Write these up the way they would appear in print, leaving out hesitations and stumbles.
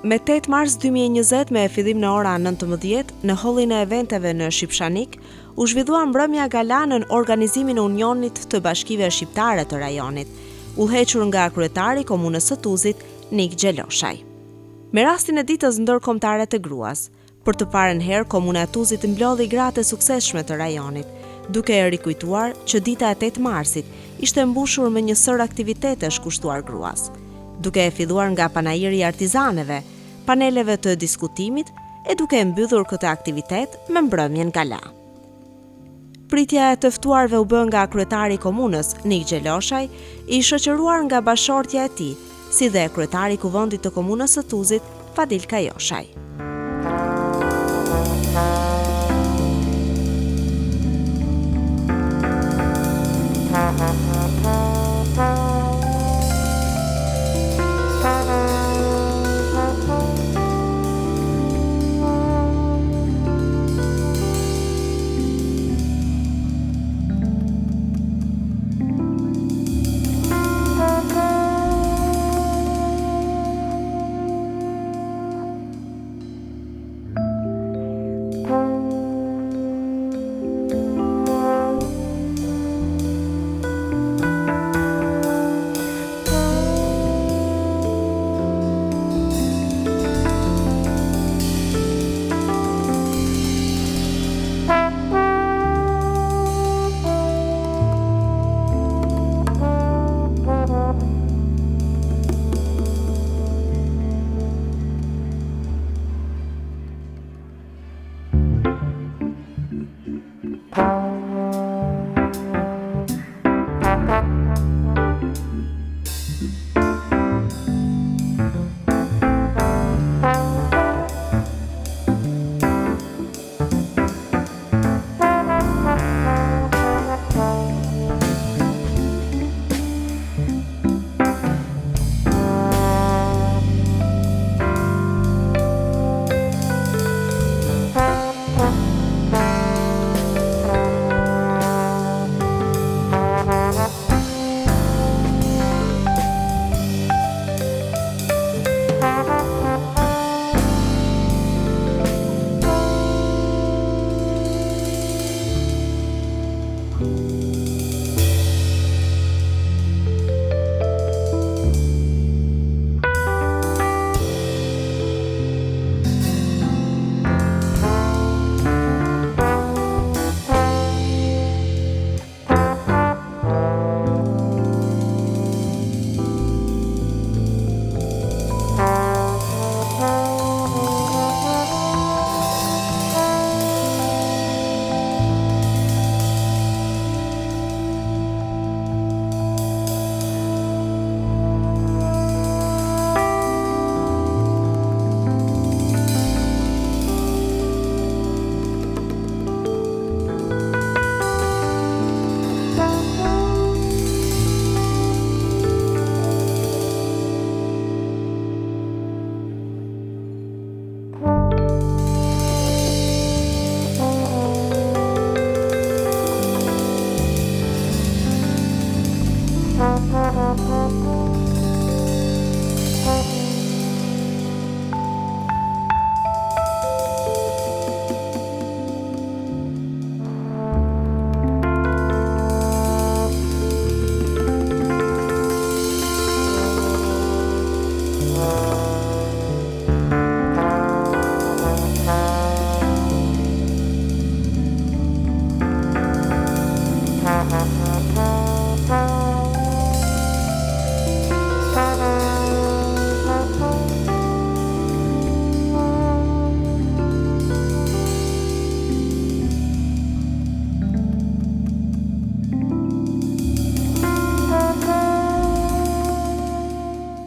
Me 8 mars 2020 me fillim në ora 19 në hollin e eventeve në Shqipshanik, u zhvillua mbrëmja gala në organizimin e Unionit të Bashkive Shqiptare të rajonit, udhëhequr nga kryetari i Komunës së Tuzit, Nik Gjeloshaj. Me rastin e ditës ndërkombëtare të gruas, për të parën herë Komuna e Tuzit mblodhi gratë e suksesshme të rajonit, duke e rikujtuar që dita e 8 marsit ishte mbushur me një sër aktivitetesh kushtuar gruas, duke e filluar nga panajiri i artizaneve, paneleve të diskutimit e duke e mbyllur këtë aktivitet me mbrëmjen gala. Pritja e të ftuarve u bë nga kryetari i komunës, Nik Gjeloshaj, i shoqëruar nga bashortja e tij, si dhe kryetari i kuvendit të komunës së Tuzit, Fadil Kajoshaj.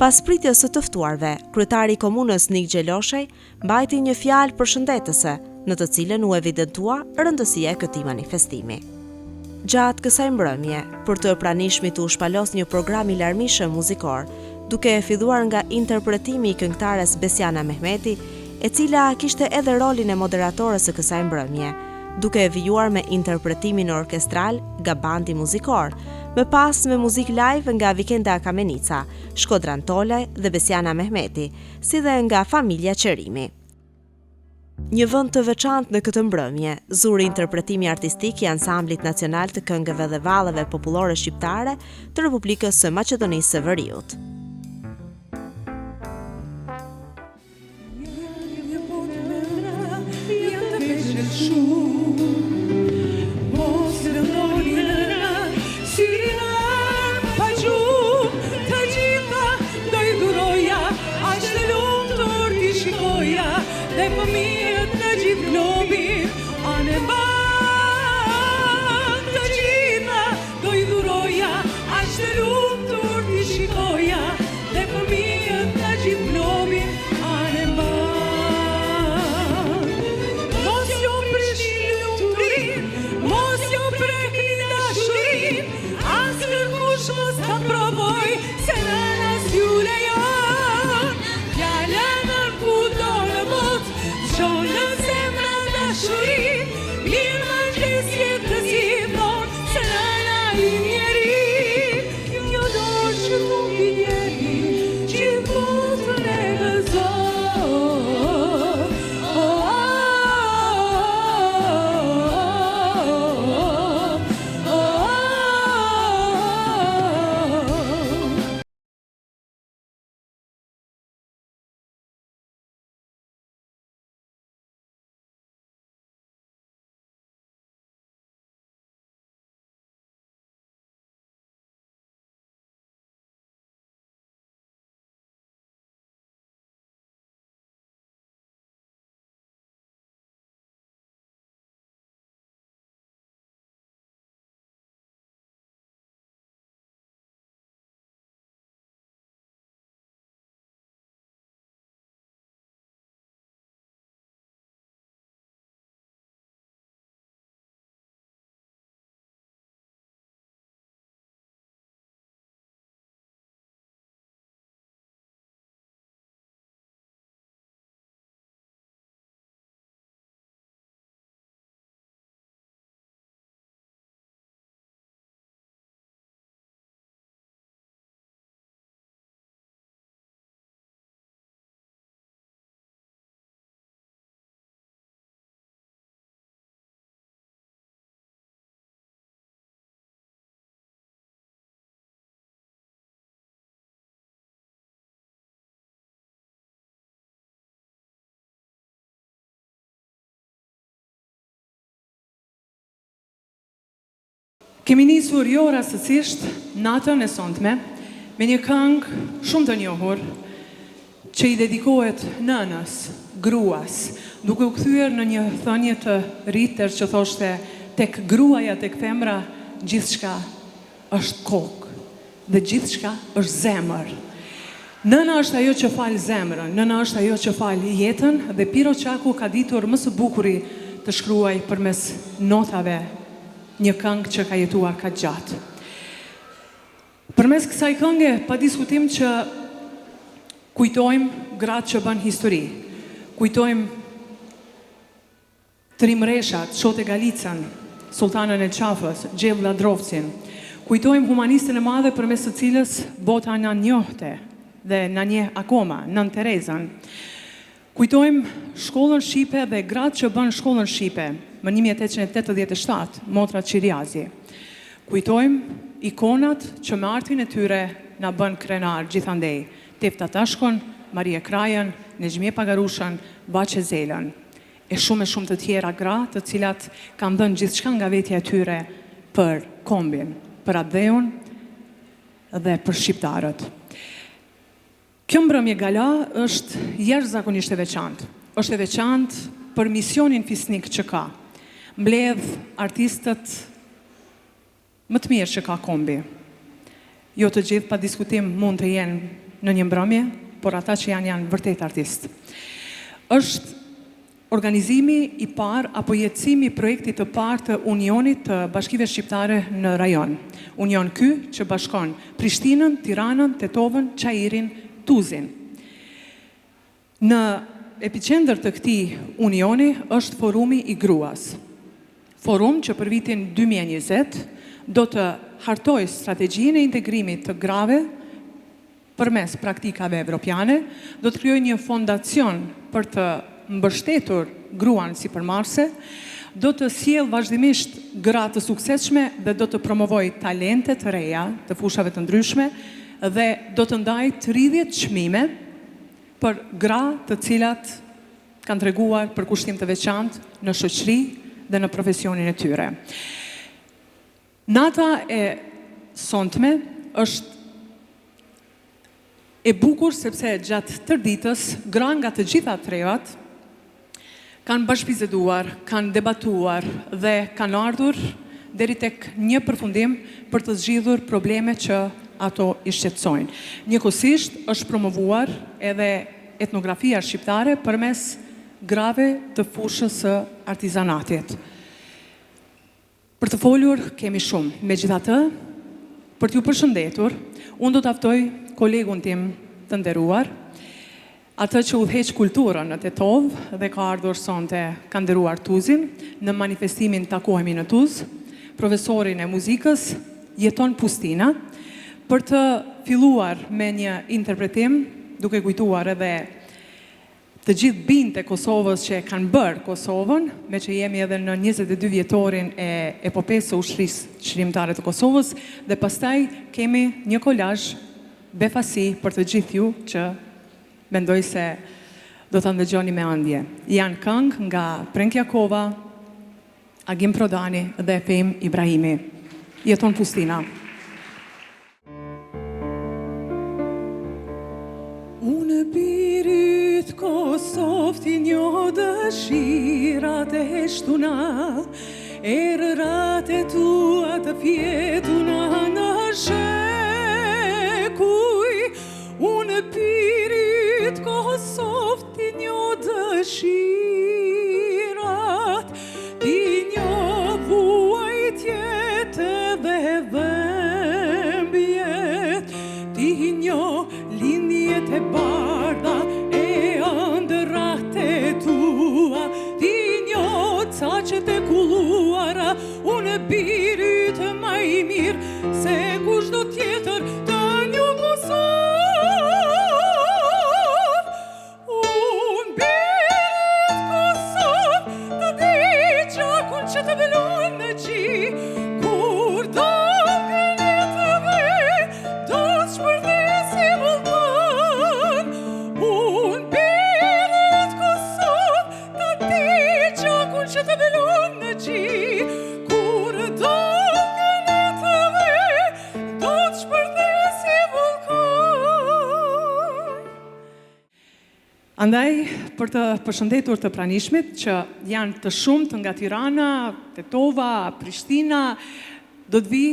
Pas pritjes së të ftuarve, kryetari i komunës Nik Gjeloshaj mbajti një fjalë përshëndetëse, në të cilën u evidentua rëndësia e këtij manifestimi. Gjatë kësaj mbrëmje, për të pranishmit u shpalos një program i larmishëm muzikor, duke e filluar nga interpretimi i këngëtares Besiana Mehmeti, e cila kishte edhe rolin e moderatores së kësaj mbrëmje, duke e vijuar me interpretimin orkestral nga bandi muzikor, Më pas me muzik live nga Vikenda Kamenica, Shkodran Tole dhe Besiana Mehmeti, si dhe nga familja Qerimi. Një vend të veçantë në këtë mbrëmje, zuri interpretimi artistik i ansamblit nacional të këngëve dhe valleve popullore shqiptare të Republikës së Maqedonisë së Veriut. Dhe fëmijët në gjithë globin, anë bak të gjitha, do I dhuroja, aq të lumtur t'i shikoja, dhe fëmijët në gjithë globin, anë bak. Mos jo prishni lumturin, mos jo prekni dashurin, as kërkush mos ta provoj, se nënas ju lejon, fjallën në kudo në bot, shonë zemra dashurin, mirë më gjesje të zhivon, se nëna I njeri, kjo dorë që nuk I njeri, gjithë botën e gëzon. Kemi nisur jo rastësisht natën e sonte me një këngë shumë të njohur që I dedikohet nënës, gruas, duke u kthyer në një thënie të ritër që thoshte tek gruaja, tek femra, gjithçka është kokë dhe gjithçka është zemër. Nëna është ajo që fal zemrën, nëna është ajo që fal jetën dhe Piro Qaku ka ditur më së bukuri të shkruaj përmes notave një këngë që ka jetuar ka gjatë. Përmes kësaj kënge, pa diskutim që kujtojmë gratë që bën histori, kujtojmë Trimreshat, Shote Galicën, Sultanën e Qafës, Gjell Ladrovcin, kujtojmë humanistën e madhe përmes të cilës bota na njohte dhe na njeh akoma, Nën Terezën. Kujtojmë shkollën shqipe dhe gratë që bën shkollën shqipe më 1887, Motra Qiriazi. Kujtojmë ikonat që me artin e tyre na bën krenar gjithandej. Tefta Tashkon, Marie Krajën, Nexhmie Pagarushën, Baçe Zelën. E shumë të tjera gra të cilat kanë dhënë gjithçka nga vetja e tyre për kombin, për Adheun dhe për shqiptarët. Kjo mbrëmje gala është jashtëzakonisht e veçantë. Është e veçantë për misionin fisnik që ka. Mbledh artistët më të mirë që ka kombi. Jo të gjithë pa diskutim mund të jenë në një mbrëmje, por ata që janë vërtet artistë. Është organizimi I parë apo jetësimi I projektit të parë të Unionit të Bashkive Shqiptare në rajon. Union ky që bashkon Prishtinën, Tiranën, Tetovën, Çajirin, Tuzin. Në epicentër të këtij unioni është forumi I gruas. Forum që për vitin 2020 do të hartoj strategjinë e integrimit të grave përmes praktikave evropiane, do të krijoj një fondacion për të mbështetur gruan sipërmarrëse, do të sjell vazhdimisht gra të suksesshme dhe do të promovoj talente të reja të fushave të ndryshme dhe do të ndaj 30 çmime për gra të cilat kanë treguar për kushtim të veçantë në shoqëri dhe në profesionin e tyre. Nata e sonte është e bukur sepse gjatë tërë ditës gra nga të gjitha trevat kanë bashkëbiseduar, kanë debatuar dhe kanë ardhur deri tek një përfundim për të zgjidhur probleme që ato i shqetësojnë. Njëkohësisht është promovuar edhe etnografia shqiptare përmes grave të fushës së artizanatit. Për të folur kemi shumë. Megjithatë, për t'ju përshëndetur, unë do të ftoj kolegun tim të nderuar, atë që udhëheq kulturën në Tetov dhe ka ardhur sonte ka nderuar Tuzin në manifestimin Takohemi në Tuz, profesorin e muzikës Jeton Pustina, për të filluar me një interpretim duke kujtuar edhe të gjithë bindët e Kosovës që kanë bërë Kosovën, me që jemi edhe në 22 vjetorin e epopesë së ushtrisë çlirimtare të Kosovës, dhe pastaj kemi një kolazh befasi për të gjithë ju që mendoj se do të ndëgjoni me ëndje. Janë këngë nga Prenkja Kova, Agim Prodani dhe Fehim Ibrahimi. Jeton Pustina. Unë birit Kosovë ti një dëshirat e shtuna, erërat e tua të fjetuna në shekuj. Unë birit Kosovë ti një dëshirat, ti një vuajtjet dhe dhembjet, ti një linjet e bardha e ëndërrat e tua, ti një caqet e kulluara, unë birit ma i mirë se kushdo tjetër të një Kosovë. Unë birit Kosovë të di gjakun që të velon në qi, kur do gënjetëve do të shpërdesi vullkan. Unë birit Kosovë të di gjakun që të velon në qi, kur do gënjetëve do të shpërdesi vullkan. Andaj, për të përshëndetur të pranishmit që janë të shumtë nga Tirana, Tetova, Prishtina, do të vi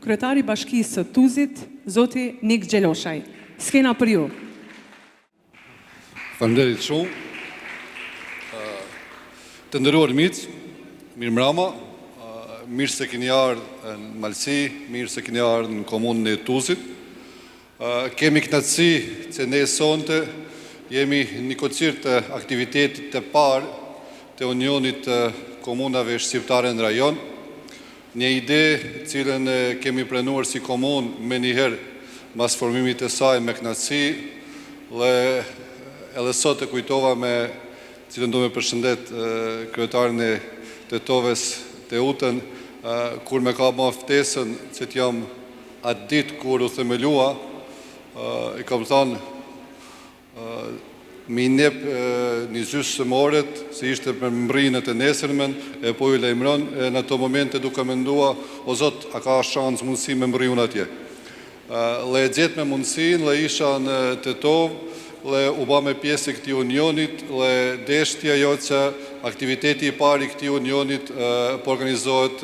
kryetari i Bashkisë së Tuzit, zoti Nik Gjeloshaj. Skena për ju. Faleminderit shumë. Të nderuar miq, mirëmbrëma. Mirë se keni ardhur në Malsi, mirë se keni ardhur në komunën e Tuzit. Kemi kënaqësi që ne sonte jemi një kocir të aktivitetit të parë të Unionit të Komunave Shqiptare në rajon. Një ide cilën kemi pranuar si komunë me njëherë mas formimit të saj me kënaqësi, dhe edhe sot të kujtova me cilën do me përshëndet kryetarin e Tetovës të Utën, kur me ka ma ftesën që t'jam atë ditë kur u themelua, i kam thënë mi nep një zysë së moret, se ishte për mbrinët e nesërmen, e po i lejmëron, në ato momente duke mendua, o Zot, a ka shansë mundësi me mbri unë atje. Le gjetë me mundësin, le isha në Tetov, le u ba me pjesë e këti unionit, le deshtja jo që aktiviteti i pari këti unionit po organizohet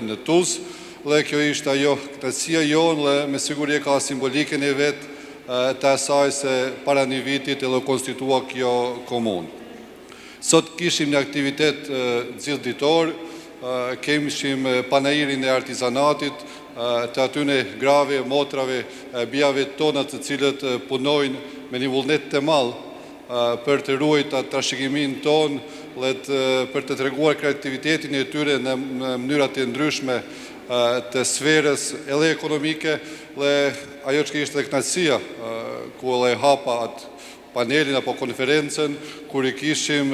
në Tuz, le kjo ishte ajo këtësia jonë, le me siguri e ka simbolikën e vetë, të asaj se para një vitit edhe konstitua kjo komunë. Sot kishim një aktivitet gjithë ditor, kemishim panairin e artizanatit, të atyne grave, motrave, bijave tonat të cilët punojnë me një vullnet të malë për të ruajt atë trashëgimin tonë, për të treguar kreativitetin e tyre në mënyrat e ndryshme të sferës edhe ekonomike, dhe ajo që ishte kënaqësia, ku e hapa atë panelin apo konferencën, kur i kishim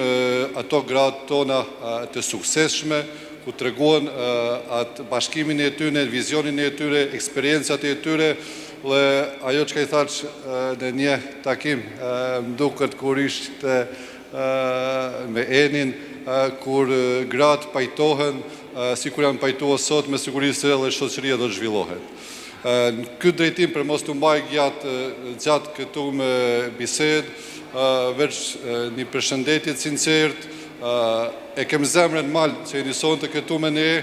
ato gratë tona të suksesshme, ku të reguan atë bashkimin e tyre, vizionin e tyre, eksperiencat e tyre, dhe ajo që ka i thash në një takim, më duket kur ishte me Enin, kur gratë pajtohen, si kur janë pajtohet sot, me sigurisë edhe shoqëria do të zhvillohet. Në këtë drejtim, për mos të mbaj gjatë këtu me bisedë, veç një përshëndetje të sinqert, e kem zemrën malë që i njëson të këtu me ne,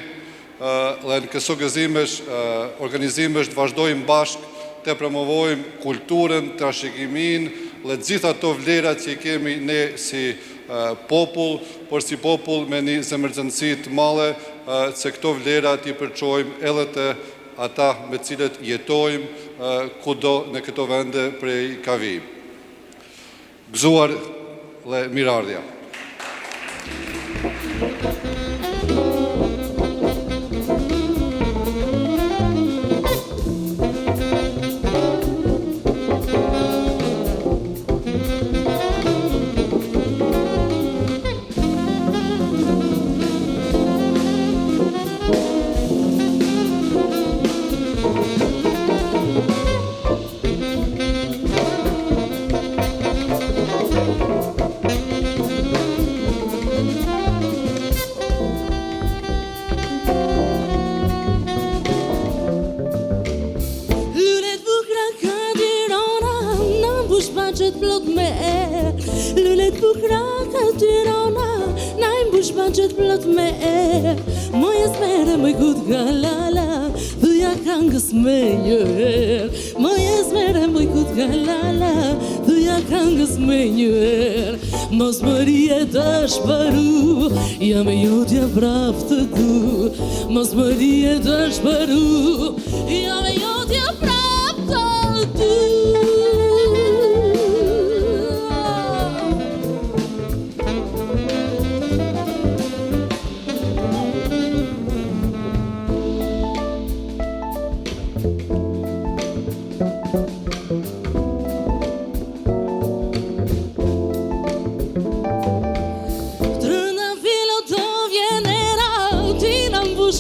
dhe në këso gëzimesh, organizimesh të vazhdojmë bashkë, të promovojmë kulturën, trashëgimin, dhe gjitha ato vlerat që i kemi ne si popull, por si popull me një zemërgjënësi të madhe, që këto vlerat i përçojmë edhe të ata me cilët jetojmë kudo në këto vende prej ka vijmë. Gëzuar dhe mirardhja. Lulet bukra ka tyrona, na imbush banqet plot me erë. Moja smere moj kut galala, dhuja kangës me njërë. Moja smere moj kut galala, dhuja kangës me njërë. Mos mëri e dashparu, jam e jotja prap të du. Mos mëri e dashparu, jam e jotja prap të du.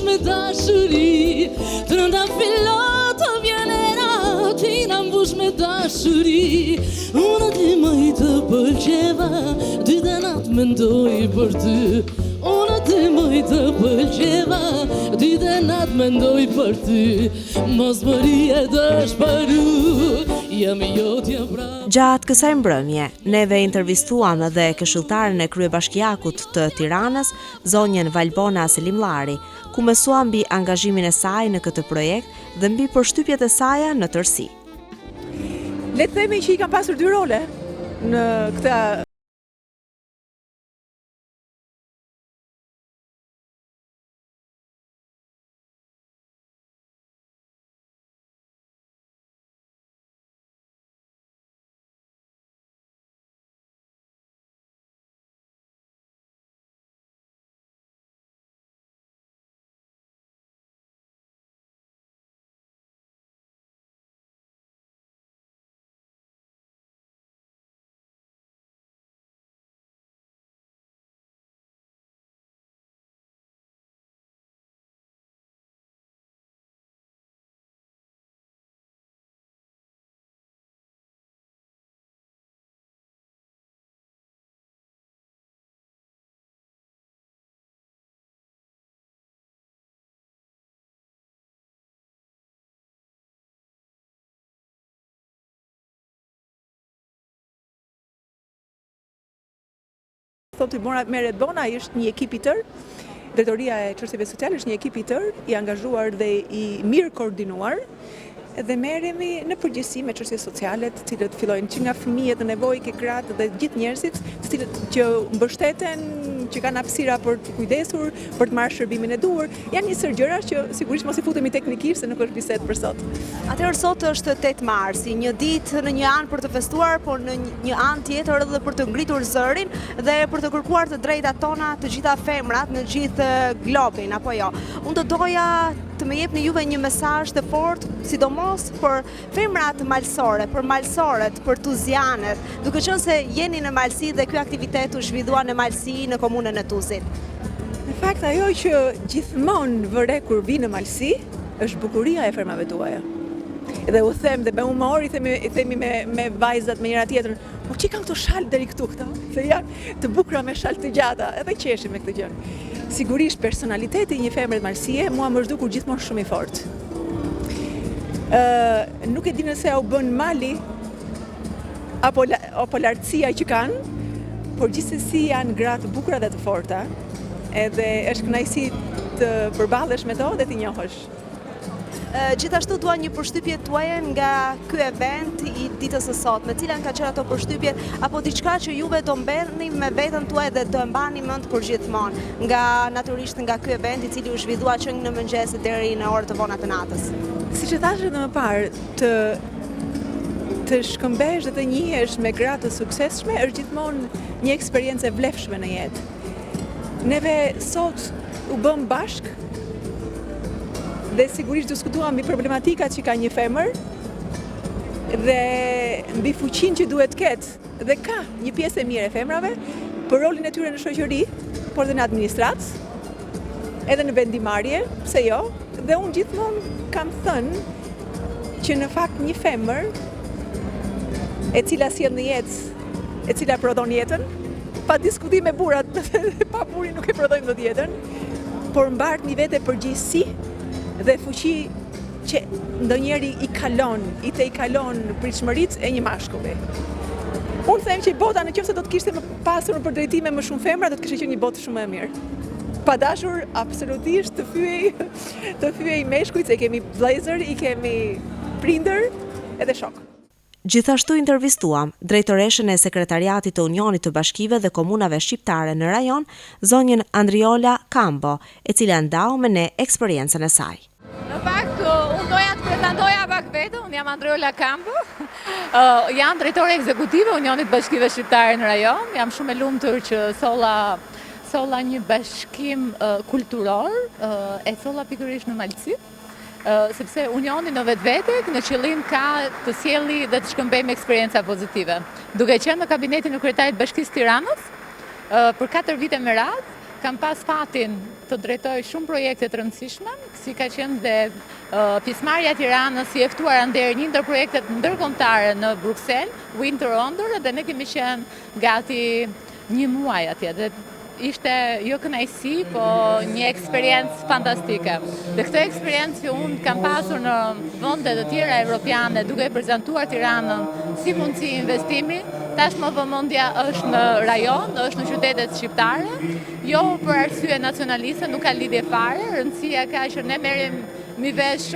Me dashuri, trënda fillot të vjenera, ti na mbush me dashuri. Unë ti më i të pëlqeva, dy denat mendoj për ty. Unë ti më i të pëlqeva, dy denat mendoj për ty. Mos mëri e dashparu, jam e jotja pra. Gjatë kësaj mbrëmje, neve intervistuam edhe këshilltaren e kryebashkiakut të Tiranës, zonjën Valbona Selimllari, ku mësuam mbi angazhimin e saj në këtë projekt dhe mbi përshtypjet e saj në tërësi. Le të themi që i kam pasur dy role në këtë thotë Maradona është një ekip i tërë, Drejtoria e Çështjeve Sociale është një ekip i tërë, i angazhuar dhe i mirë koordinuar, dhe merremi në përgjithësi me çështje sociale, të cilët fillojnë që nga fëmijët, nevojë ke gratë dhe gjithë njerëzit, të cilët që mbështeten, që kanë hapësira për të kujdesur, për të marrë shërbimin e duhur. Janë një sër gjëra që sigurisht mos i futemi teknikisht se nuk është bisedë për sot. Atëherë sot është 8 marsi, një ditë në një anë për të festuar, por në një anë tjetër edhe për të ngritur zërin dhe për të kërkuar të drejtat tona të gjitha femrat në gjithë globin, apo jo. Unë do doja të të më jepni juve një mesazh të fortë, sidomos për femrat malsore, për malsoret, për tuzianet, duke qenë se jeni në Malsi dhe ky aktivitet u zhvillua në Malsi, në komunën e Tuzit. Në fakt, ajo që gjithmonë vëre kur vi në Malsi, është bukuria e fermave tuaja. Dhe u them, dhe me humor i themi me vajzat, me njëra tjetrën, po që kanë këto shalë deri këtu këto? Se janë të bukura me shalë të gjata, edhe qeshim me këtë gjënë. Sigurisht, personaliteti një femre të Malsie mua më zhdukur gjithmonë shumë i fortë. Nuk e di nëse u bën mali apo lartësia që kanë, por gjithsesi janë gra të bukura dhe të forta, edhe është kënaqësi të përballesh me to dhe t'i njohësh. Gjithashtu dua një përshtypje tuaja nga ky event i ditës së sotme, cilat ka qenë ato përshtypjet apo diçka që juve do mbani me veten tuaj dhe do e mbani mend për gjithmonë, nga natyrisht nga ky event i cili u zhvillua që në mëngjes deri në orët të vona të natës. Siç e thashë edhe më parë, të shkëmbesh dhe të njihesh me gra të suksesshme është gjithmonë një eksperiencë e vlefshme në jetë. Neve sot u bëm bashk dhe sigurisht diskutuam mbi problematikat që ka një femër dhe mbi fuqinë që duhet ketë dhe ka një pjesë e mirë e femrave për rolin e tyre në shoqëri, por dhe në administratë, edhe në vendimarrje, pse jo, dhe unë gjithmonë kam thënë që në fakt një femër e cila sjell në jetë, e cila prodhon jetën, pa diskutim me burrat, pa buri nuk e prodhojnë dot jetën, por mbart një vete përgjegjësi dhe fuqi që ndonjëri i kalon pritshmëritë e një mashkulli. Unë them që bota nëse do të kishte më pasur për drejtime më shumë femra, do të kishte qenë një botë shumë e mirë. Pa dashur absolutisht të fyej meshkujt, se kemi vëllezër, i kemi prindër edhe shok. Gjithashtu intervistuam drejtoreshën e sekretariatit të Unionit të Bashkive dhe Komunave Shqiptare në rajon, zonjën Andriola Kambo, e cila ndau me ne eksperiencën e saj. Në fakt, unë doja të prezentoja pak vete, unë jam Andriola Kambo, jam drejtore ekzekutive Unionit Bashkive Shqiptare në rajon, jam shumë e lumtur që solla një bashkim kulturor, e solla pikërisht në Malsi, sepse Unioni në vetvete në qëllim ka të sjellë dhe të shkëmbejmë eksperjenca pozitive. Duke qenë në kabinetin e kryetarit Bashkisë Tiranës, për 4 vite me radhë, kam pas fatin të drejtoj shumë projekte të rëndësishme, si ka qenë dhe pjesëmarrja e Tiranës i ftuar ndër një ndër projektet ndërkombëtare në Bruksel, Winter Wonder, dhe ne kemi qenë gati një muaj atje. Dhe ishte jo kënaqësi, po një eksperiencë fantastike. Dhe këtë eksperiencë që unë kam pasur në vende të tjera evropiane, duke prezantuar Tiranën si mundësi investimi, tashmë vëmendja është në rajon, është në qytetet shqiptare, jo për arsye nacionaliste, nuk ka lidhje fare, rëndësia ka që ne merrem mi vesh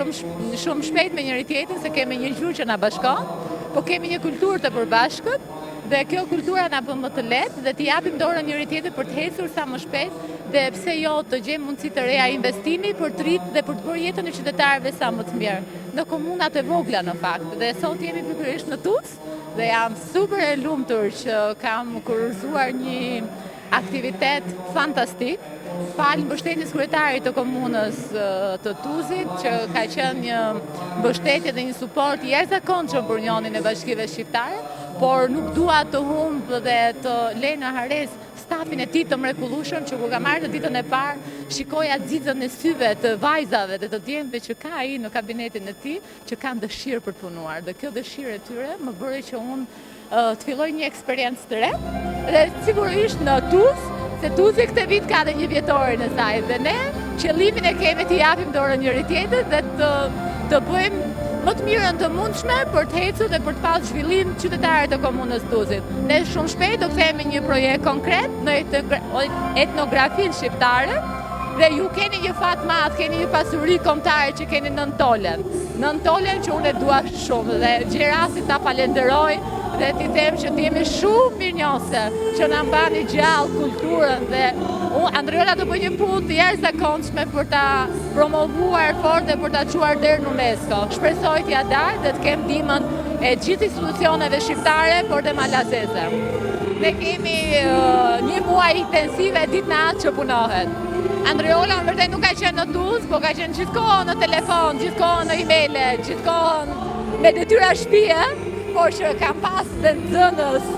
shumë shpejt me njëri tjetrin, se kemi një gjuhë që na bashkon, po kemi një kulturë të përbashkët, dhe kjo kultura na bën më të lehtë dhe t'i japim dorën njëri tjetrit për të ecur sa më shpejt dhe pse jo të gjejmë mundësi të reja investimi për të rritë dhe për të bërë jetën e qytetarëve sa më të mirë në komunat e vogla në fakt. Dhe sot jemi pikërisht në Tuzë dhe jam super e lumtur që kam kurorzuar një aktivitet fantastik, falë mbështetjes kryetarit të komunës të Tuzit, që ka qenë një mbështetje dhe një suport i jashtëzakonshëm për Unionin e Bashkive Shqiptare, por nuk dua të humb dhe të lej në hares stafin e tij të mrekullueshëm, që kur ka marrë në ditën e parë, shikoja xixën e syve të vajzave dhe të djemve që ka ai në kabinetin e tij, që kanë dëshirë për të punuar. Dhe kjo dëshirë e tyre më bëri që unë të filloj një eksperiencë të re, dhe sigurisht në Tuzë, se Tuzi këtë vit ka dhe një vjetorin e saj, dhe ne qëllimin e kemi të japim dorën njëri tjetrit dhe të bëjmë më të mirën të mundshme për të ecur dhe për të pasur zhvillim qytetarët e komunës Tuzit. Ne shumë shpejt do kthehemi një projekt konkret në etnografinë shqiptare dhe ju keni një fat madh, keni një pasuri kombëtare që keni Nën Tolen. Nën Tolen që unë e dua shumë dhe Gjerasi ta falenderoj dhe t'i them që t'jemi shumë mirënjohëse që na mbani gjallë kulturën dhe Andriola do bëj një punë të jashtëzakonshme për ta promovuar fort dhe për ta çuar deri në UNESCO. Shpresoj t'ja daj dhe të kem ndihmën e gjithë institucioneve shqiptare, por dhe malazeze. Ne kemi një muaj intensive ditë natë që punohet. Andreola në vërtet nuk ka qenë në Tuzë, po ka qenë gjithkohën në telefon, gjithkohën në emaile, gjithkohën me detyra shtëpie, por që kam pas dhe nxënës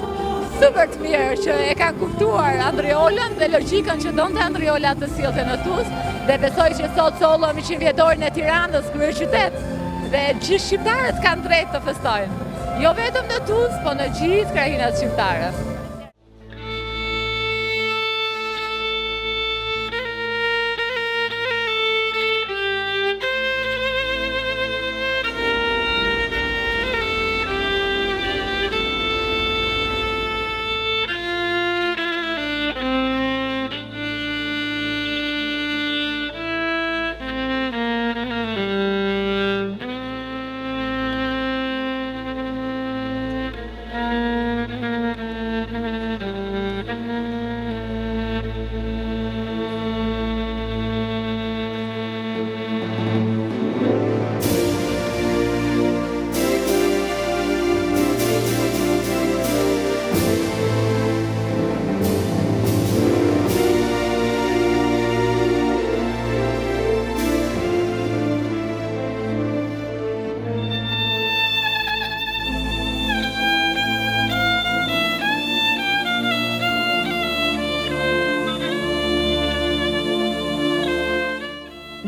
super të mirë që e kanë kuptuar Andreolën dhe logjikën që donte Andreola të sillte në Tuzë, dhe besoj që sot sollëm 100 vjetorin e Tiranës, kryeqytet, dhe gjithë shqiptarët kanë drejt të festojnë. Jo vetëm në Tuzë, po në gjithë krahinat shqiptare.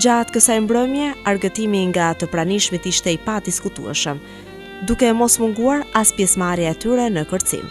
Gjatë kësaj mbrëmje, argëtimi nga të pranishmit ishte i padiskutueshëm, duke mos munguar as pjesëmarrja e tyre në kërcim.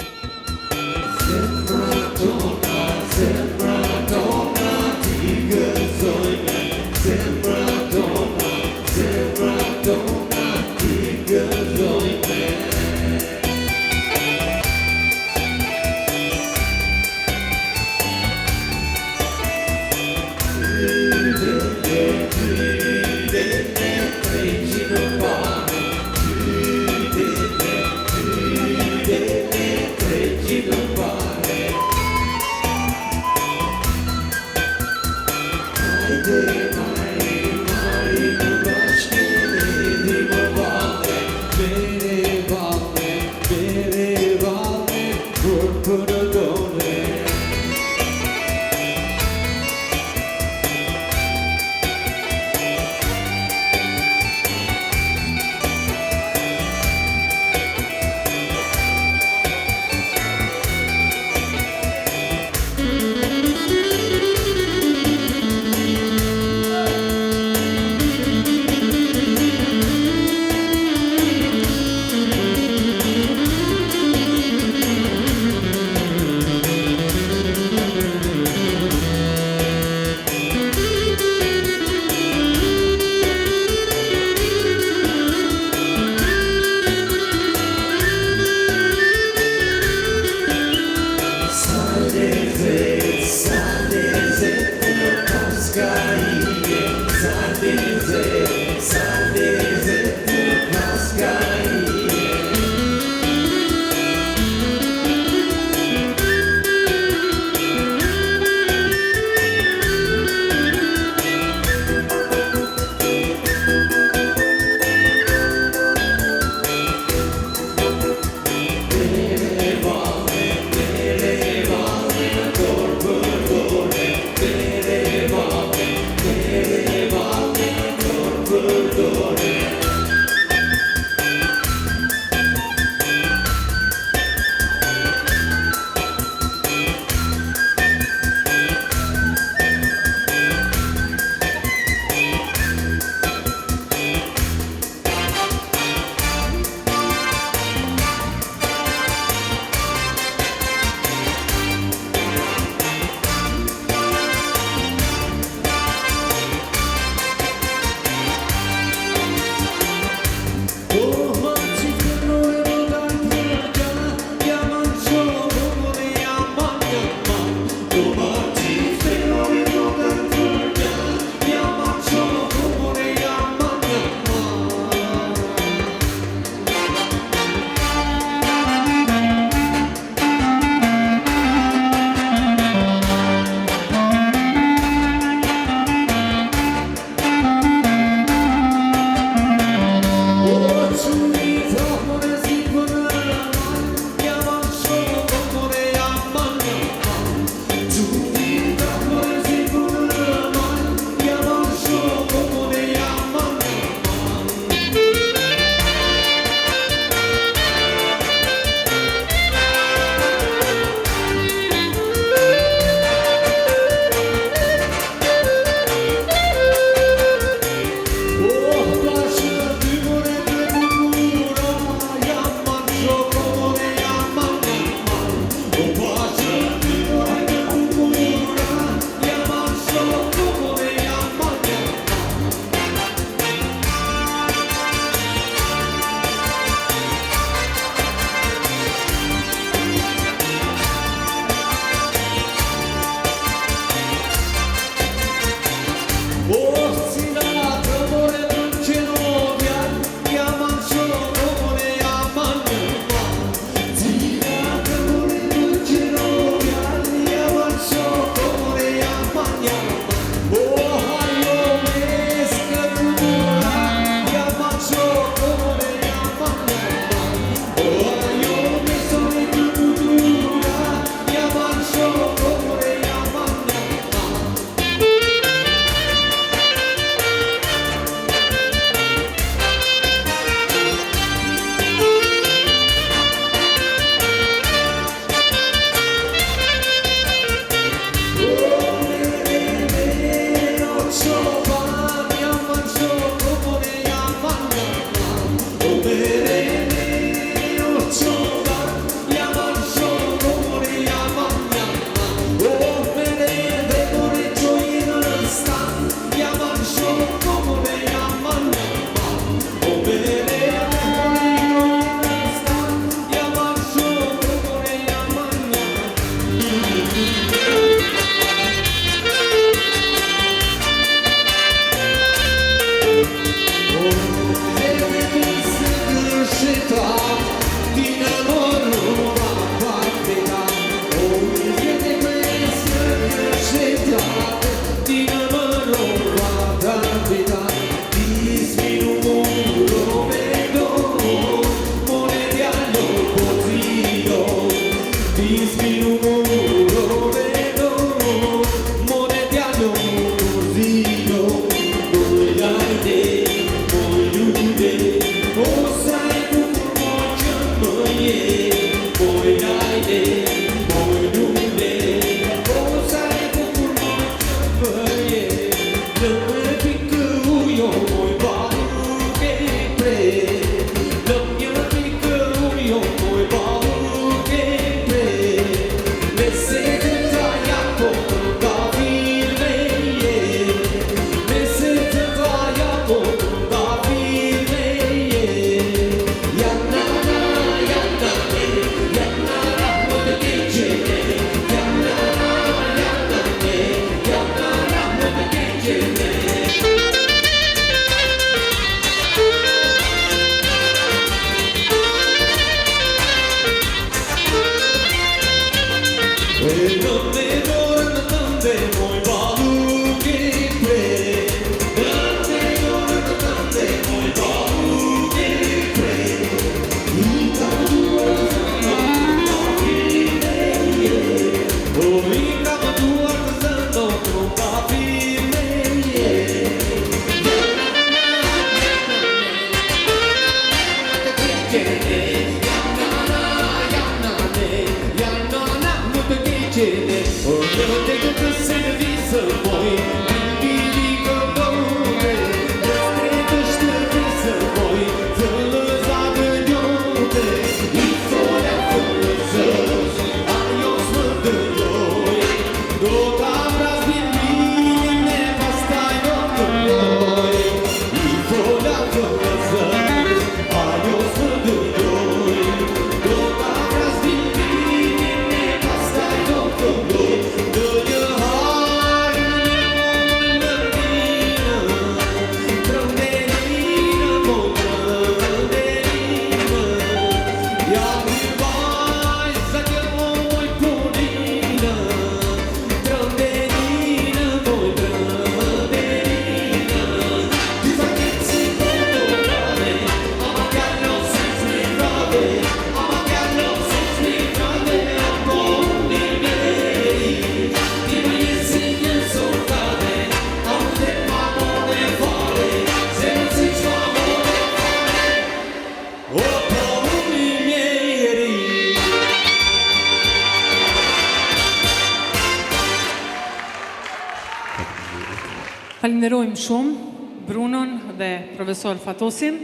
Falenderojmë shumë Brunon dhe profesor Fatosin.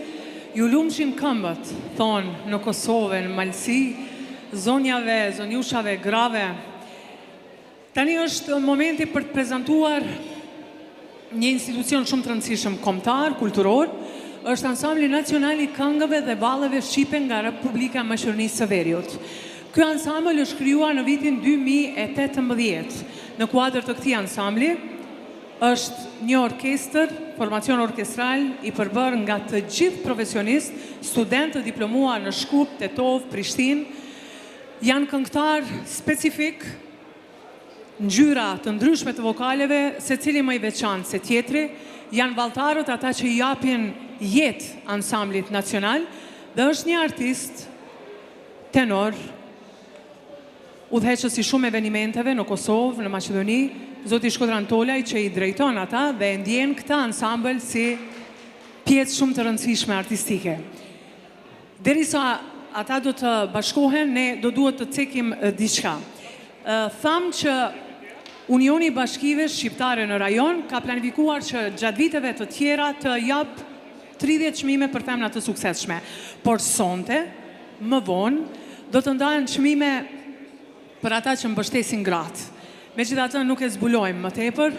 Ju lumshin këmbët, thonë në Kosovë, në Malsi, zonjave, zonjushave, grave. Tani është momenti për të prezentuar një institucion shumë të rëndësishëm kombëtar, kulturor, është Ansambli Nacional i Këngëve dhe Balleve Shqipe nga Republika e Maqedonisë së Veriut. Ky ansambël është krijuar në vitin 2018. Në kuadër të këtij ansambli është një orkestër, formacion orkestral i përbërë nga të gjithë profesionist, studentë diplomuar në Shkup, Tetov, Prishtinë, janë këngëtar specifik, ngjyra të ndryshme të vokaleve, secili më i veçantë se tjetri, janë valltarët ata që i japin jetë ansamblit nacional, dhe është një artist tenor, udhëheqës i shumë evenimenteve në Kosovë, në Maqedoni, Zoti Shkodran Tolaj që i drejton ata dhe ndjen këta ansambël si pjesë shumë të rëndësishme artistike. Derisa ata do të bashkohen, ne do duhet të cekim diçka. Tham që Unioni i Bashkive Shqiptare në rajon ka planifikuar që gjatë viteve të tjera të jap 30 çmime për femna të suksesshme. Por sonte, më vonë, do të ndahen çmime për ata që mbështesin gratë. Megjithatë nuk e zbulojmë më tepër,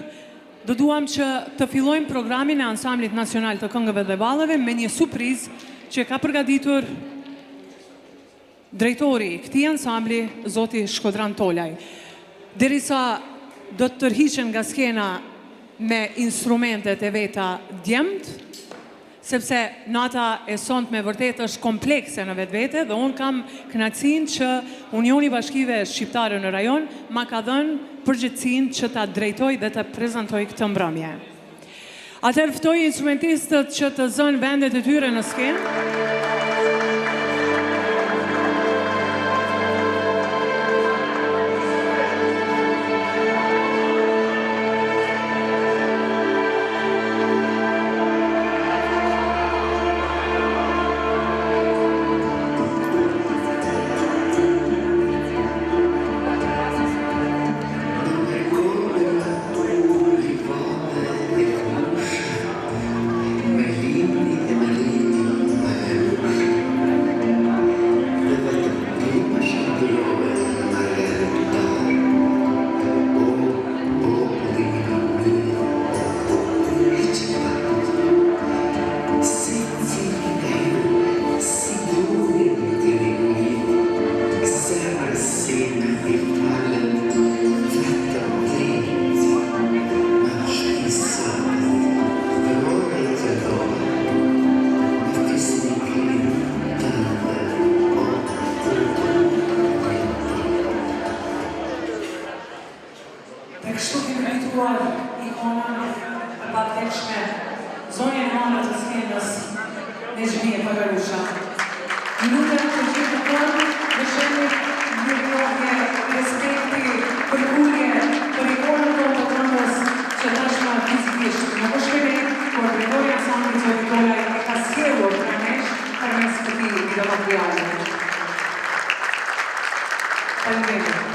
do duam që të fillojmë programin e Ansamblit Nacional të Këngëve dhe Balleve me një surprizë që ka përgatitur drejtori i këtij ansambli, Zoti Shkodran Tolaj. Derisa do të tërhiqen nga skena me instrumentet e veta djemt, sepse nata e sonte me vërtet është komplekse në vetvete dhe unë kam kënaqësinë që Unioni i Bashkive Shqiptare në rajon ma ka dhënë përgjegjësinë që ta drejtoj dhe ta prezantoj këtë mbrëmje. Atëherë ftoj instrumentistët që të zënë vendet e tyre në skenë. Melini e melini Dhe kështu kemi rituar ikonën e pakëteshme, zonjën e anët të skenës në Gjmije Pagarusha. Lutem të gjithë të tonë dhe shemit mirënjohje, respekti, përkullje për ikonën tonë të këndës që tashmë fizikisht nuk është shkëlqyer, por Viktoria Sandri Zotitoja ka sjellur në nesh përmes këtij videomateriali. Faleminderit.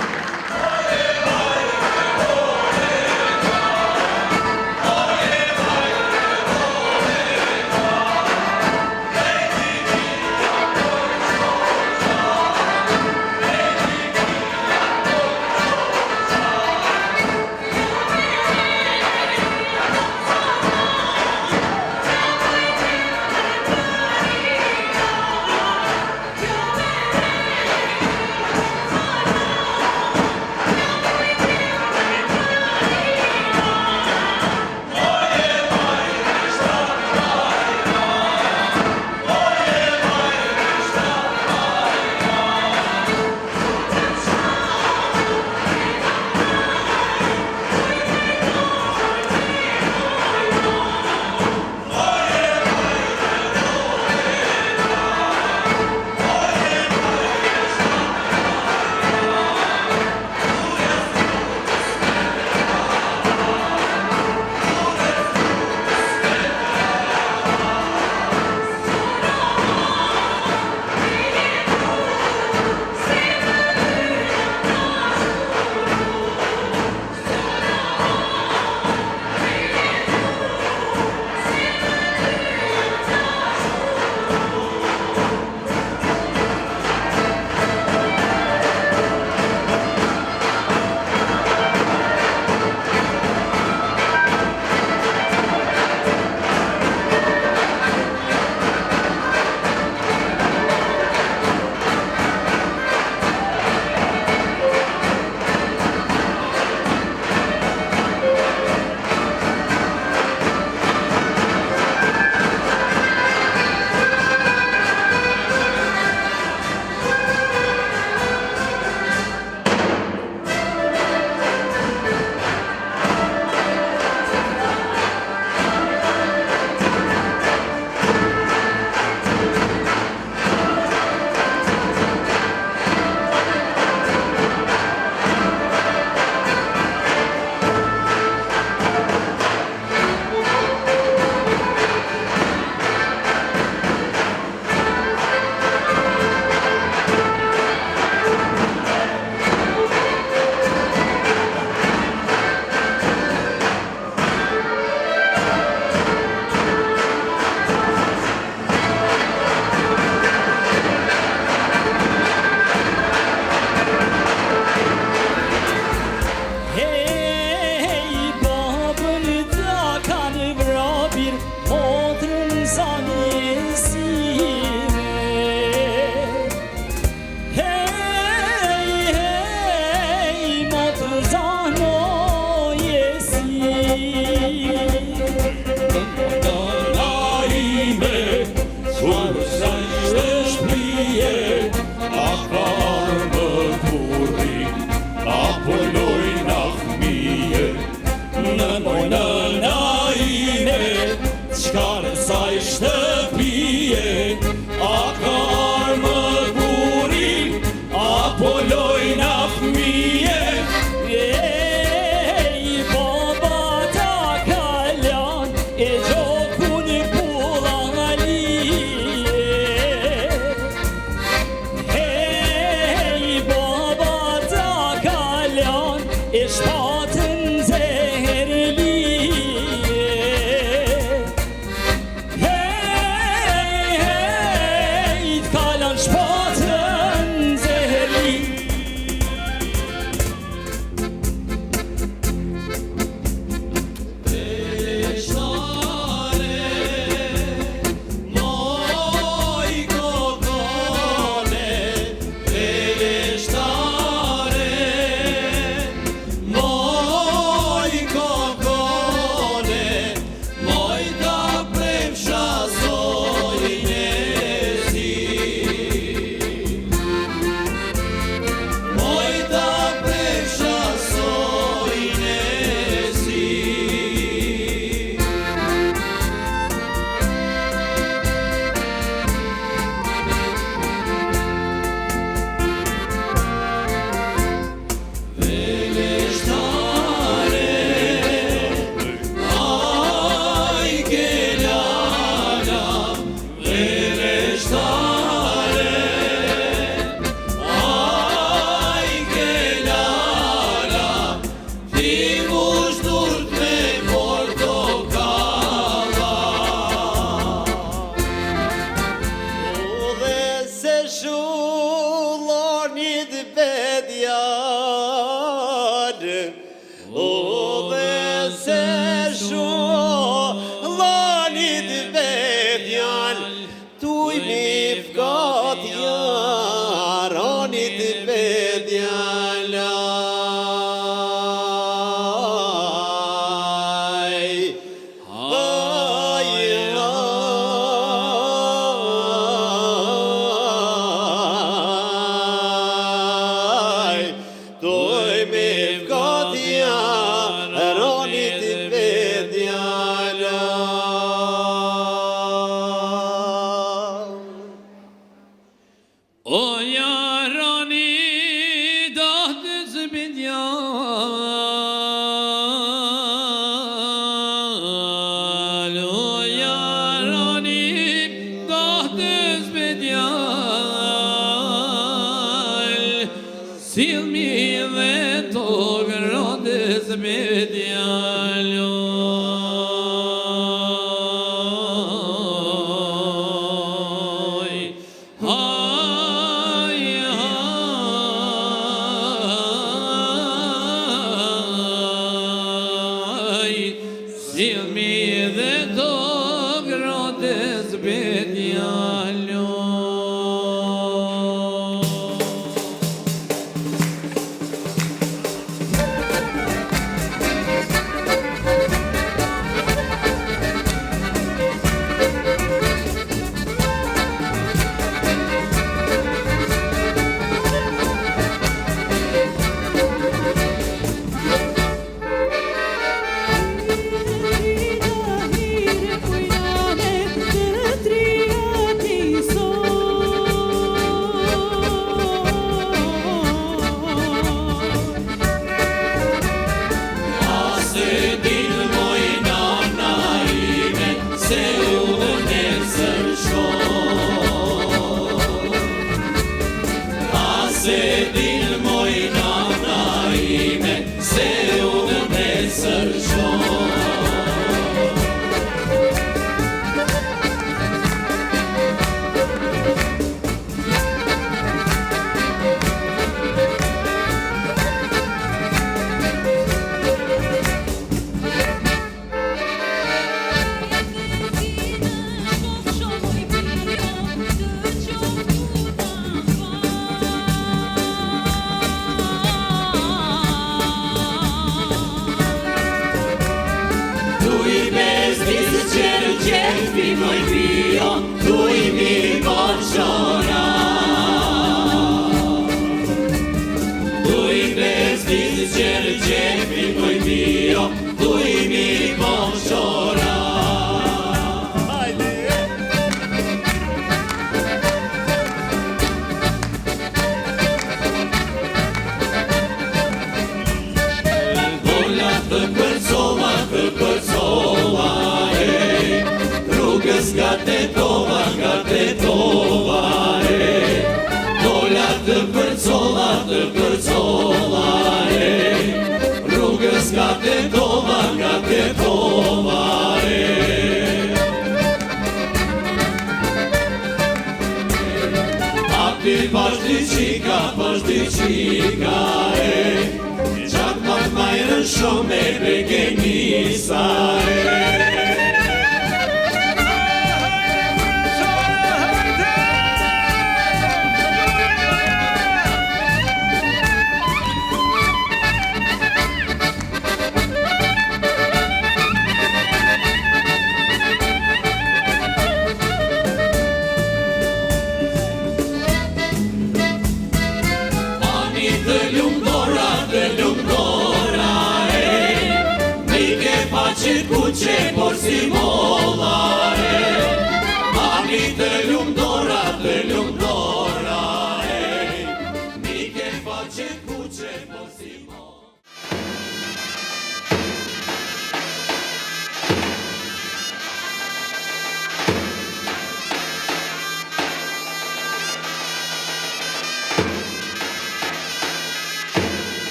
O dhe se shulanit vedjal, tuj mi fkat jaranit vedjal.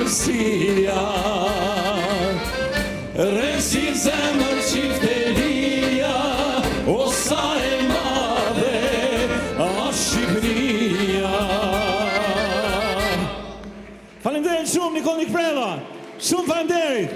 varësia, resi zemër qifteria, o sa e madhe a Shqipëria. Faleminderit shumë Nikolik Preva, shumë faleminderit.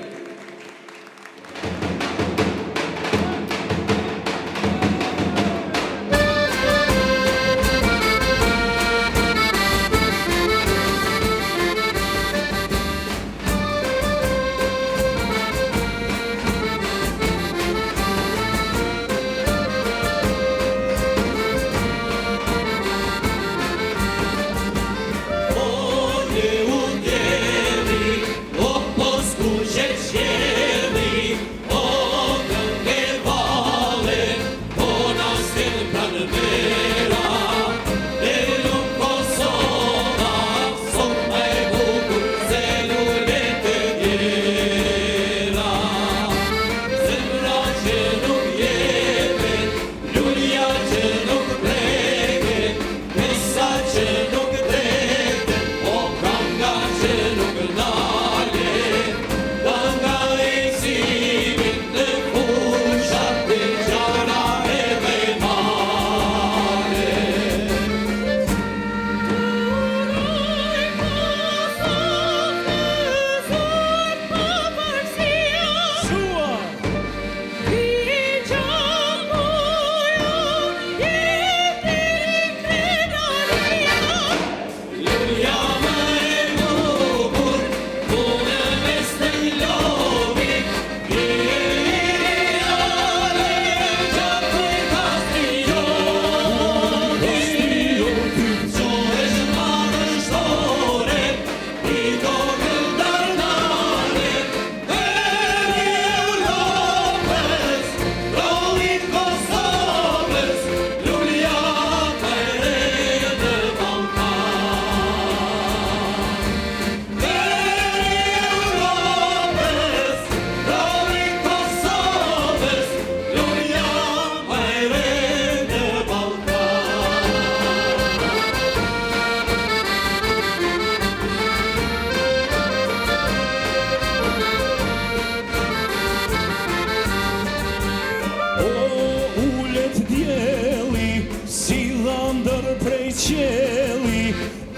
Qeli,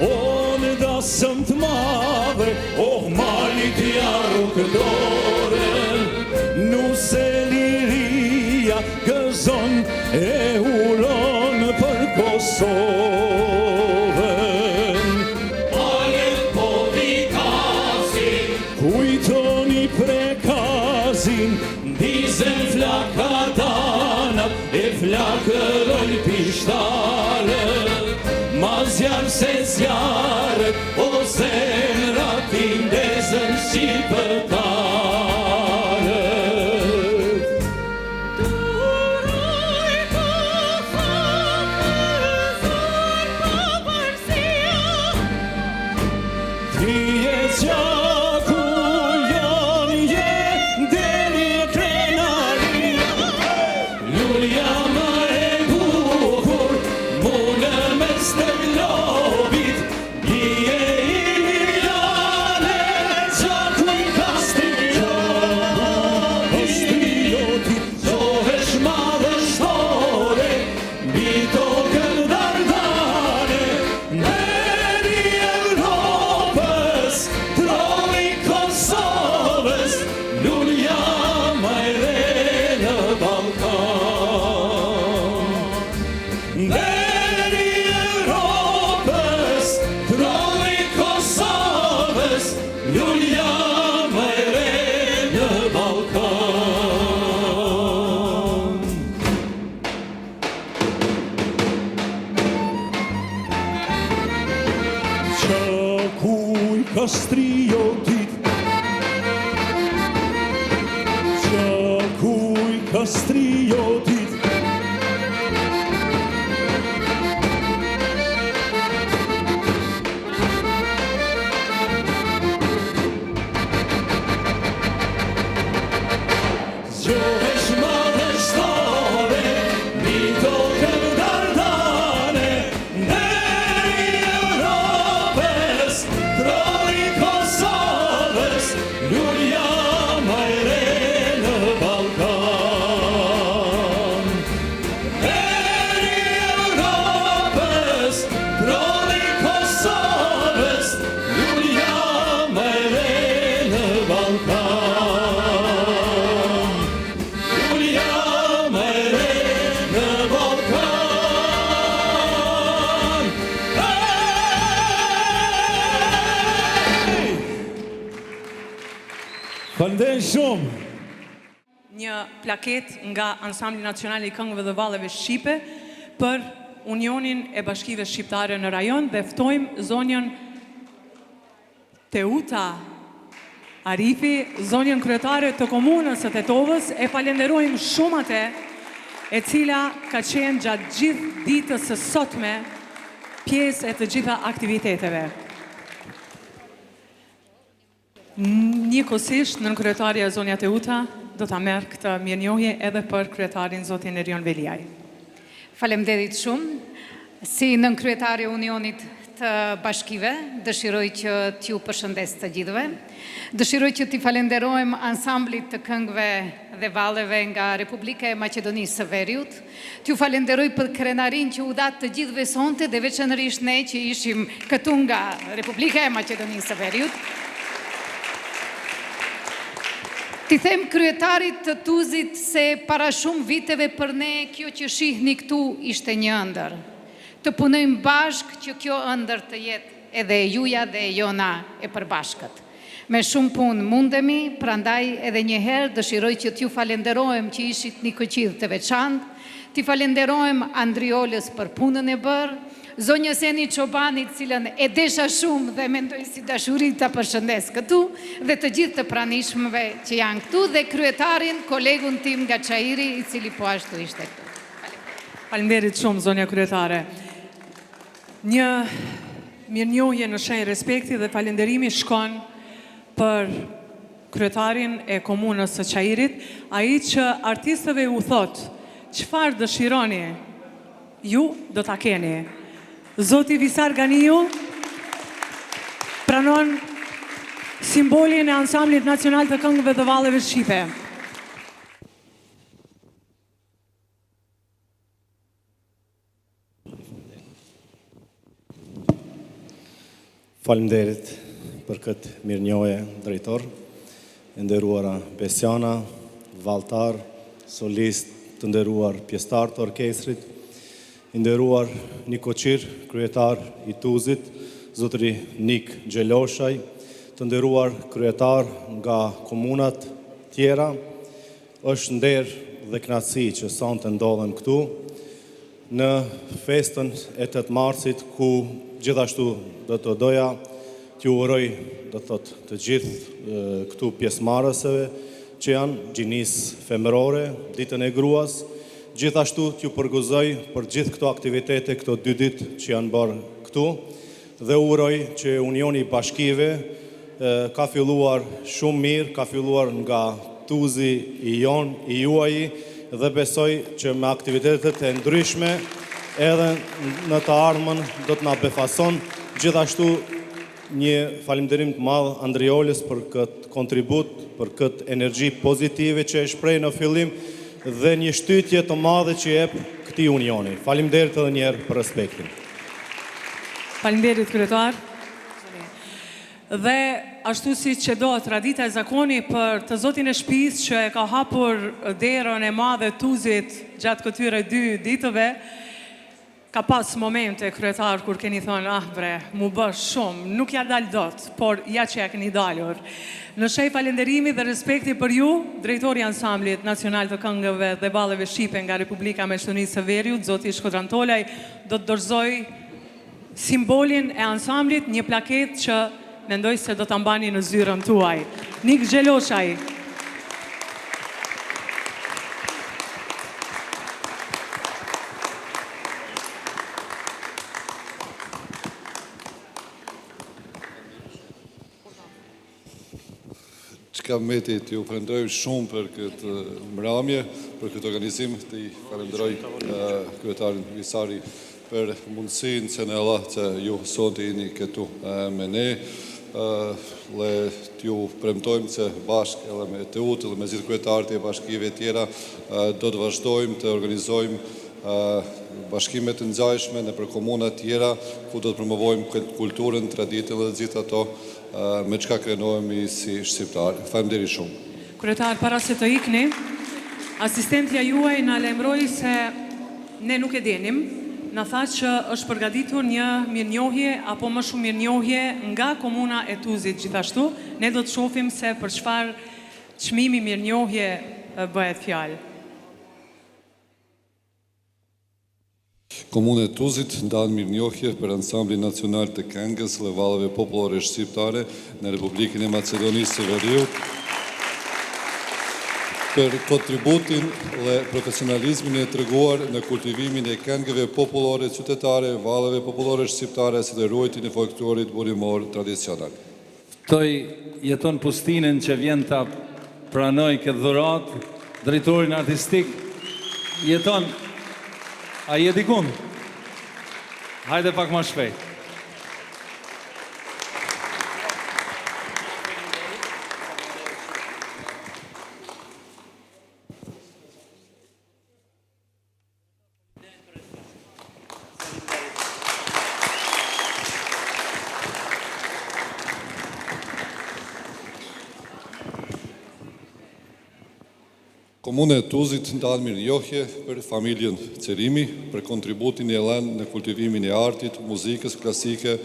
o në dasëm të madhe, oh malit jarru këdore, nuse liria gëzon e uron për Kosovën. Malet po vikasin, kujtoni prekazin, dizem flakadanat e flakëroj pishtare. Ma zjarë se zjarët, o zemrat i ndezën shqipëtarët. Duroj Kosovë, zor pavarësia, ti e gjaku janë je, deri e krenaria, lulja më e bukur, mu në mes të globit, bie Iliane, gjaku i kastriotit, qohesh madhështore, mbi tokën dardane, deri Europës, troli Kosovës, lulja më e re në Ballkan. Deri Europës, troli Kosovës, lulja më e re në Ballkan. Qakuj kastriotit, qakuj kastriotit, zgjohesh madhështore, mbi tokën dardane, deri Europës, troli Kosovës, Faleminderit shumë. Një plaket nga Ansambli Nacional i Këngëve dhe Valleve Shqipe për Unionin e Bashkive Shqiptare në rajon dhe ftojmë zonjën Teuta Arifi, zonjën kryetare të komunës së Tetovës, e falenderojmë shumë atë e cila ka qenë gjatë gjithë ditës së sotme pjesë e të gjitha aktiviteteve. Njëkohësisht nën kryetarja zonja Teuta do ta merr këtë mirënjohje edhe për kryetarin zotin Erion Veliaj. Faleminderit shumë. Si nën kryetari e Unionit të Bashkive, dëshiroj që t'ju përshëndes të gjithëve. Dëshiroj që t'i falenderojmë ansamblit të këngëve dhe valleve nga Republika e Maqedonisë së Veriut. T'ju falenderoj për krenarin që u dat të gjithëve sonte dhe veçanërisht ne që ishim këtu nga Republika e Maqedonisë së Veriut. Ti them kryetarit të Tuzit se para shumë viteve për ne kjo që shihni këtu ishte një ëndër. Të punojmë bashkë që kjo ëndër të jetë edhe e juja dhe e jona e përbashkët. Me shumë punë mundemi, prandaj edhe një herë dëshiroj që t'ju falenderojmë që ishit një këqidh të veçantë, t'i falenderojmë Andriolës për punën e bërë, zonjës Eni Çobanit, cilën e desha shumë dhe mendoj si dashuri ta përshëndes këtu, dhe të gjithë të pranishmëve që janë këtu, dhe kryetarin, kolegun tim nga Çairi, i cili po ashtu ishte këtu. Faleminderit shumë, zonja kryetare. Një mirënjohje në shenjë respekti dhe falenderimi shkon për kryetarin e komunës së Çairit, ai që artistëve u thot, çfarë dëshironi, ju do ta keni. Zoti Visar Ganiu pranon simbolin e Ansamblit Nacional të Këngëve dhe Valleve Shqipe. Faleminderit për këtë mirënjohje, drejtor, e nderuara Besiana, valltar, solist, të nderuar pjesëtar të orkestrit, i nderuar Nikoqir, kryetar i Tuzit, zotëri Nik Gjeloshaj, të nderuar kryetar nga komunat tjera, është nder dhe kënaqësi që sonte ndodhem këtu në festën e 8 marsit, ku gjithashtu do të doja t'ju uroj, do të thot, të gjithë këtu pjesëmarrësve që janë gjinis femërore, ditën e gruas. Gjithashtu t'ju përgëzoj për gjithë këto aktivitete, këto 2 ditë që janë bërë këtu, dhe uroj që Unioni i Bashkive ka filluar shumë mirë, ka filluar nga Tuzi i jon, i juaj, dhe besoj që me aktivitetet e ndryshme edhe në të ardhmen do të na befason. Gjithashtu një falenderim të madh Andriolës për këtë kontribut, për këtë energji pozitive që e shpreh në fillim, dhe një shtytje të madhe që jep këtij unioni. Faleminderit edhe një herë për respektin. Faleminderit kryetar. Dhe ashtu si që do tradita e zakoni për të zotin e shtëpisë që e ka hapur derën e madhe Tuzit gjatë këtyre 2 ditëve, ka pas momente kryetar kur keni thonë, bre, mu bësh shumë, nuk ja dal dot, por ja që ja keni dalur. Në shej falenderimi dhe respekti për ju, drejtori Ansamblit Nacional të Këngëve dhe Valleve Shqipe nga Republika e Maqedonisë së Veriut, zoti Shkodran Tolaj, do të dorëzoj simbolin e ansamblit, një plaket që mendoj se do ta mbani në zyrën tuaj. Nik Gjeloshaj. Kam meti t'ju falenderoj shumë për këtë mramje, për këtë organizim, t'i falenderoj kryetarin Visari për mundësinë që në Allah që ju sonte jeni këtu me ne, dhe t'ju premtojmë që bashkë edhe me Teut dhe me gjithë kryetarët e bashkive tjera do të vazhdojmë të organizojmë bashkimet të ngjashme në për komuna tjera ku do të promovojmë kulturën, traditën dhe gjithë ato me çka krenohemi si shqiptarë. Faleminderit shumë. Kryetar, para se të ikni, asistentja juaj na lajmëroi se ne nuk e dinim, na tha që është përgatitur një mirënjohje apo më shumë mirënjohje nga komuna e Tuzit gjithashtu. Ne do të shohim se për çfarë çmimi mirënjohje bëhet fjalë. Komune e Tuzit ndan mirënjohje për ansamblin nacional të këngës dhe vallave popullore shqiptare në Republikën e Maqedonisë së Veriut për kontributin dhe profesionalizmin e treguar në kultivimin e këngëve popullore qytetare, vallave popullore shqiptare si dhe ruajtjen e folklorit burimor tradicional. Ftoj jeton Pustinën që vjen ta pranoj këtë dhuratë, drejtorin artistik, jeton, a je dikun? Hajde pak më shpejt. Komune e Tuzit ndan mirënjohje për familjen Cerimi, për kontributin e lënë në kultivimin e artit, muzikës klasike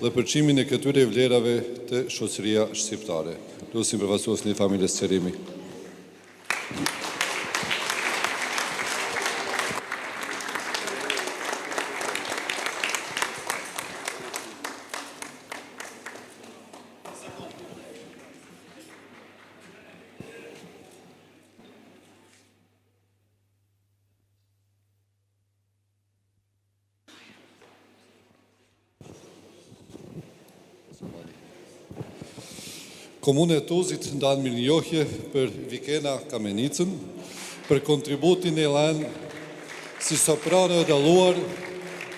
dhe përçimin e këtyre vlerave të shoqëria shqiptare. Lutim përfaqësuesin e familjes Cerimi. Komune e Tuzit ndan mirënjohje për Vikena Kamenicën, për kontributin e lënë si soprano e dalluar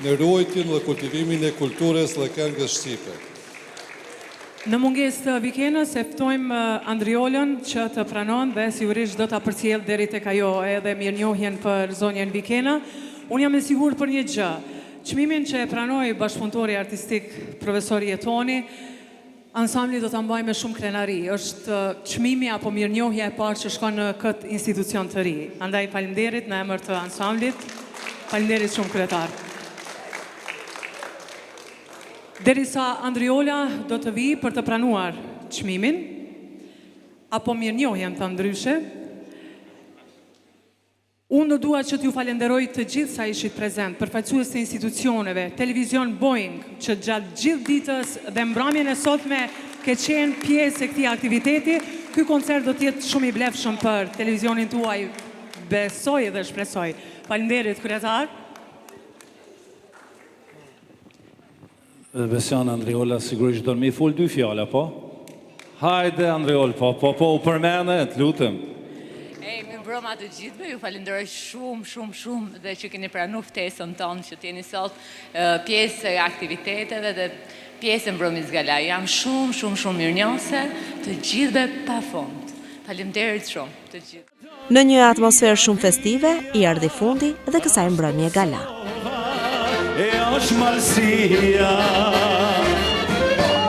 në ruajtjen dhe kultivimin e kulturës dhe këngës shqipe. Në mungesë të Vikenës e ftojmë Andriolën që të pranon dhe sigurisht do ta përcjell deri tek ajo edhe mirënjohjen për zonjën Vikena. Unë jam e sigurt për një gjë. Çmimin që e pranoi bashkëpunëtori artistik profesori Jetoni, ansambli do ta mbajë me shumë krenari. Është çmimi apo mirënjohja e parë që shkon në këtë institucion të ri. Andaj faleminderit në emër të ansamblit. Faleminderit shumë kryetar. Derisa Andriola do të vi për të pranuar çmimin apo mirënjohjen të ndryshe, unë dua që t'ju falenderoj të gjithë sa ishit prezent, përfaqësues të institucioneve, televizion Boeing, që gjatë gjithë ditës dhe mbrëmjen e sotme ke qenë pjesë e këtij aktiviteti. Ky koncert do të jetë shumë i blefshëm për televizionin tuaj, besoj dhe shpresoj. Faleminderit kryetar. Besiana Andriola sigurisht do të më fol dy fjala, po? Hajde Andriol, po, u përmendet, lutem. Mbrëma të gjithëve, ju falenderoj shumë dhe që keni pranuar ftesën tonë që t'jeni sot pjesë e aktiviteteve dhe pjesë e mbrëmjes gala. Jam shumë mirënjohëse të gjithëve pafund. Faleminderit shumë të gjithë. Në një atmosferë shumë festive, i erdhi fundi dhe kësaj mbrëmje gala. E është malësia,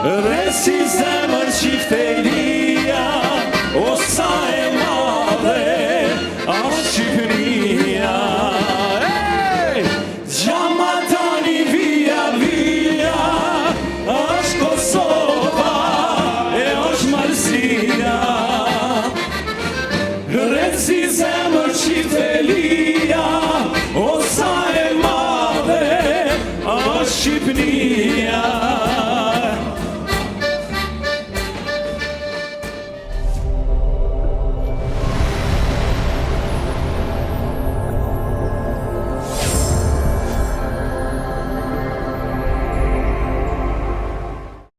dhe si zemër qiftejri,